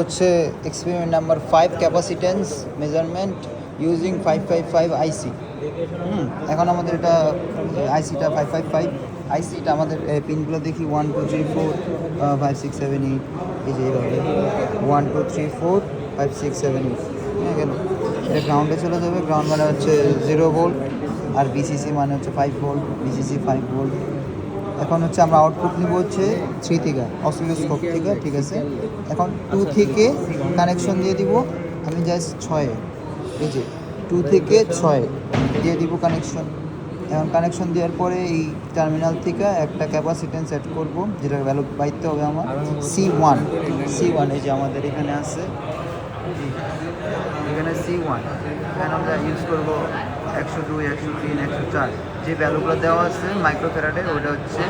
হচ্ছে experiment number 5 capacitance measurement using 555 আইসি। এখন আমাদের এটা আইসিটা 555 আইসিটা আমাদের পিনগুলো দেখি 1 2 3 4 5 6 7 8 এই যে এইভাবে 1 2 3 4 5 6 7 8। হ্যাঁ, কেন এটা গ্রাউন্ডে চলে যাবে। গ্রাউন্ড মানে হচ্ছে 0 ভোল্ট আর বিসিসি মানে হচ্ছে 5 ভোল্ট, বিসিসি 5 ভোল্ট। এখন হচ্ছে আমরা আউটপুট নিব হচ্ছে 3 থেকে অসিলোস্কোপ থেকে, ঠিক আছে। এখন 2 থেকে কানেকশন দিয়ে দিব আমি জাস্ট 6, এই যে 2 থেকে 6 দিয়ে দিব কানেকশন। এখন কানেকশন দেওয়ার পরে এই টার্মিনাল থেকে একটা ক্যাপাসিটেন্স সেট করব, যেটার ভ্যালু পাইতে হবে আমার C1। এই যে আমাদের এখানে আছে, এখানে C1। এখানে আমরা ইউজ করব 102, 103, 104 যে ভ্যালুগুলো দেওয়া আছে মাইক্রোফ্যারাডে, ওটা হচ্ছে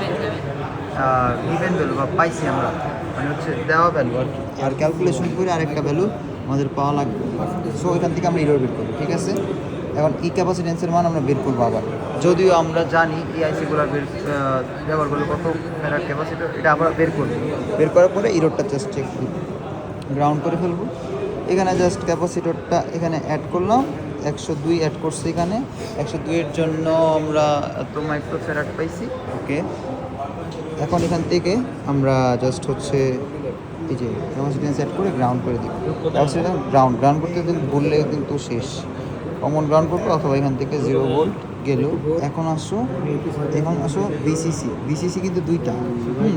গিভেন ভ্যালু বা পাইছি আমরা, মানে হচ্ছে দেওয়া ভ্যালু আর ক্যালকুলেশন করে আরেকটা ভ্যালু আমাদের পাওয়া লাগবে। সো এখান থেকে আমরা ইরোর বের করবো, ঠিক আছে। এখন এই ক্যাপাসিটেন্সের মান আমরা বের করবো আবার, যদিও আমরা জানি এই আইসিগুলো ব্যবহার করলে কত ফ্যারাড ক্যাপাসিটি, এটা আমরা বের করবো। বের করার পরে ইরোরটা জাস্ট একটু গ্রাউন্ড করে ফেলবো। এখানে জাস্ট ক্যাপাসিটরটা এখানে অ্যাড করলাম, 102 অ্যাড করছি এখানে। 102-এর জন্য আমরা এত মাইক্রোফ্যারাড পাইছি, ওকে। এখন এখান থেকে আমরা জাস্ট হচ্ছে এই যে ক্যাপাসিটেন্স অ্যাড করে গ্রাউন্ড করে দিই। ক্যাপাসিটেন্স গ্রাউন্ড করতে বললে কিন্তু শেষ, কমন গ্রাউন্ড করবো অথবা এখান থেকে 0 ভোল্ট গেল। এখন আসো বিসিসি কিন্তু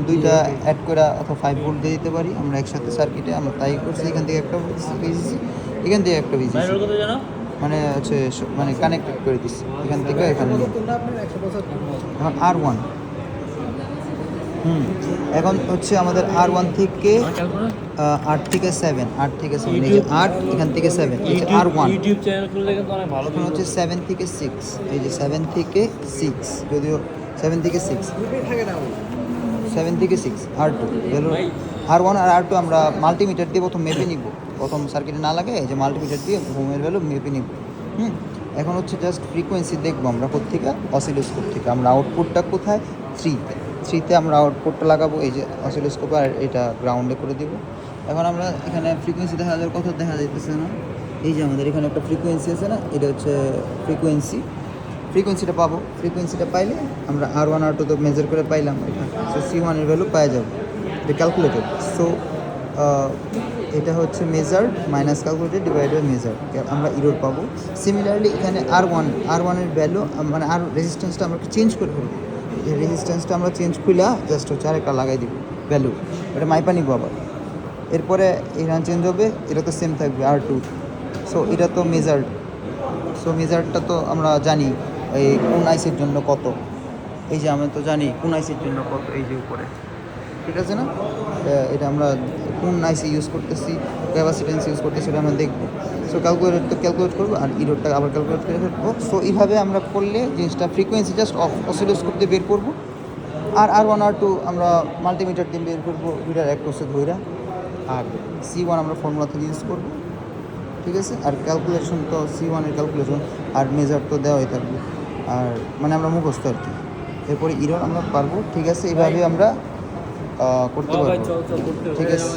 দুইটা অ্যাড করে অথবা 5 ভোল্ট দিয়ে দিতে পারি আমরা একসাথে সার্কিটে। আমরা তাই করছি, এখান থেকে একটা বিসিসি, এখান থেকে একটা বিসিসি, মানে হচ্ছে মানে কানেক্টেড করে দিচ্ছি এখান থেকে এখানে। এখন R1, এখন হচ্ছে আমাদের R1 থেকে 8 থেকে 7 এই যে 8 এখান থেকে 7 এই যে R1 ইউটিউব চ্যানেল খুললে কিন্তু অনেক ভালো। এখন হচ্ছে 7 থেকে 6, এই যে 7 থেকে 6, যদিও 7 থেকে 6 R2 ভ্যালু R1 আর R2 আমরা মাল্টিমিটার দিয়ে প্রথম মেপে নিব, প্রথম সার্কিটে না লাগে এই যে মাল্টিমিটার দিয়ে ভূমের ভ্যালু মেপে নিব। এখন হচ্ছে জাস্ট ফ্রিকোয়েন্সি দেখবো আমরা কোত্থেকে, অসিলোস্কোপ থেকে। আমরা আউটপুটটা কোথায়, 3তে আমরা আউটপুটটা লাগাবো, এই যে অসিলোস্কোপ, আর এটা গ্রাউন্ডে করে দিব। এখন আমরা এখানে ফ্রিকোয়েন্সি দেখা যাওয়ার কথা দেখা যাইতেছে না, এই যে আমাদের এখানে একটা ফ্রিকোয়েন্সি আছে না, এটা হচ্ছে ফ্রিকোয়েন্সিটা পাবো। ফ্রিকোয়েন্সিটা পাইলে আমরা R1 R2 তো মেজার করে পাইলাম, এটা সো C1-এর ভ্যালু পাওয়া যাবে, এটা ক্যালকুলেটেড। সো এটা হচ্ছে measured minus calculated divided by measured, আমরা ইরোর পাবো। সিমিলারলি এখানে R1-এর ভ্যালু মানে আর রেজিস্ট্যান্সটা আমরা চেঞ্জ করে ফেলবো। এই রেজিস্ট্যান্সটা আমরা চেঞ্জ করলে জাস্ট হচ্ছে আরেকটা লাগাই দিব ভ্যালু, এটা মাইপা নিব আবার। এরপরে এখানে চেঞ্জ হবে, এটা তো সেম থাকবে R2। সো এটা তো মেজার্ড, সো মেজার্ডটা তো আমরা জানি এই কোন আইসির জন্য কত, এই যে আমরা তো জানি কোন আইসির জন্য কত, এই যে উপরে, ঠিক আছে না। এটা আমরা কোন আইসি ইউজ করতেছি, ক্যাপাসিটেন্স ইউজ করতেছি, এটা আমরা দেখবো। সো ক্যালকুলেট করবো আর ইরোরটা আবার ক্যালকুলেট করে ফেলবো। সো এইভাবে আমরা করলে জিনিসটা ফ্রিকোয়েন্সি জাস্ট অসিলোস্কোপ দিয়ে বের করবো, আর R1 R2 আমরা মাল্টিমিটার দিয়ে বের করবো, দুইটার এক করছে ধৈরা। আর C1 আমরা ফর্মুলা থেকে ইউজ করবো, ঠিক আছে। আর ক্যালকুলেশন তো C1-এর ক্যালকুলেশন আর মেজার তো দেওয়াই থাকবে, আর মানে আমরা মুখস্থ আর কি। এরপরে ইরোর আমরা পারবো, ঠিক আছে। এইভাবে আমরা করতে পারবো, ঠিক আছে।